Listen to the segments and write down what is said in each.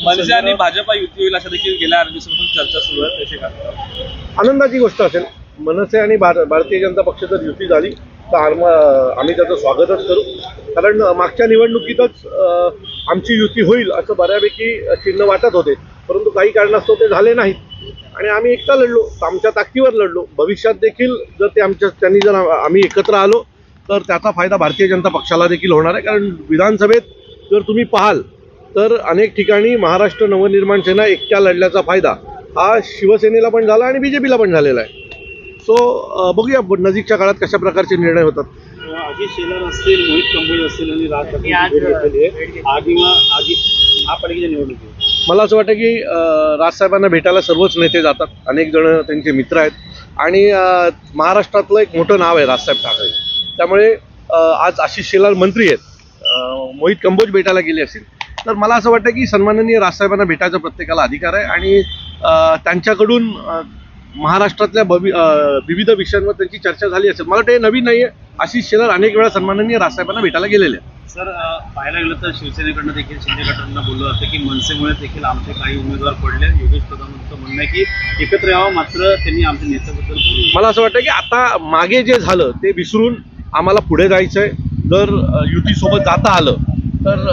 मनसे आणि भाजपा युती होईल असं देखील गेल्या 8 दिवसांपासून चर्चा सुरू आहे, कशी काय आनंदाची गोष्ट असेल. मनसे आणि भारतीय जनता पक्ष जर युती झाली तर आम्ही त्याचं स्वागतच करू. कारण मागच्या निवडणुकीतच आमची युती होईल असं बऱ्यापैकी चिन्ह वाटत होते, परंतु काही कारणास्तव ते झाले नाहीत आणि आम्ही एकटा लढलो, आमच्या ताकदीवर लढलो. भविष्यात देखील जर त्यांनी जर आम्ही एकत्र आलो तर त्याचा फायदा भारतीय जनता पक्षाला देखील होणार आहे. कारण विधानसभेत जर तुम्ही पाहाल तर अनेक ठिकाणी महाराष्ट्र नवनिर्माण सेना एकट्या लढल्याचा फायदा हा शिवसेनेला पण झाला आणि बीजेपीला पण झालेला आहे. सो बघूया नजीकच्या काळात कशा प्रकारचे निर्णय होतात. अजित शेलार असतील, मोहित कंबोज असतील आणि राज ठाकरे महापालिकेच्या निवडणुकीत मला असं वाटतं की राजसाहेबांना भेटायला सर्वच नेते जातात. अनेक जण त्यांचे मित्र आहेत आणि महाराष्ट्रातलं एक मोठं नाव आहे राजसाहेब ठाकरे. त्यामुळे आज आशिष शेलार मंत्री आहेत, मोहित कंबोज भेटायला गेले असतील तर मला असं वाटतं की सन्माननीय राजसाहेबांना भेटायचा प्रत्येकाला अधिकार आहे आणि त्यांच्याकडून महाराष्ट्रातल्या विविध विषयांवर त्यांची चर्चा झाली असेल. मला वाटतं हे नवीन नाही आहे. आशिष शेलार अनेक वेळा सन्माननीय राजसाहेबांना भेटायला गेलेले आहेत. सर, पाहायला गेलं तर शिवसेनेकडनं देखील शिंदे गटांना बोललं जातं की मनसेमुळे देखील आमचे काही उमेदवार पडले. योगेश कदमांचं म्हणणं आहे की एकत्र यावं, मात्र त्यांनी आमच्या नेत्याबद्दल बोलू. मला असं वाटतं की आता मागे जे झालं ते विसरून आम्हाला पुढे जायचं आहे. जर युतीसोबत जाता आलं तर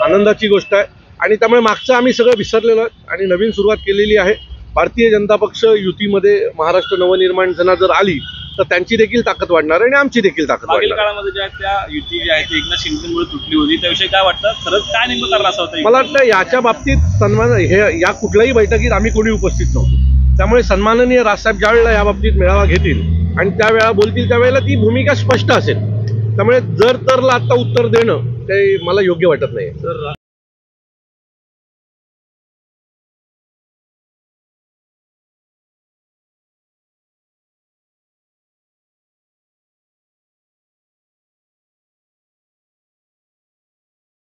आनंदाची गोष्ट आहे आणि त्यामुळे मागचं आम्ही सगळं विसरलेलो आहे आणि नवीन सुरुवात केलेली आहे. भारतीय जनता पक्ष युतीमध्ये महाराष्ट्र नवनिर्माण सेना जर आली तर त्यांची देखील ताकद वाढणार आहे आणि आमची देखील ताकद वाढणार. मागील काळामध्ये ज्या त्या युती जी आहे ती एकनाथ शिंदेमुळे तुटली होती, त्याविषयी काय वाटतं? खरंच काय नेमकं कारण असं होतं? मला वाटतं याच्या बाबतीत या कुठल्याही बैठकीत आम्ही कोणी उपस्थित नव्हतो. त्यामुळे सन्माननीय राजसाहेब ज्या वेळेला या बाबतीत मेळावा घेतील आणि त्यावेळेला बोलतील त्यावेळेला ती भूमिका स्पष्ट असेल. त्यामुळे जर तरला आता उत्तर देणं ते मला योग्य वाटत नाही.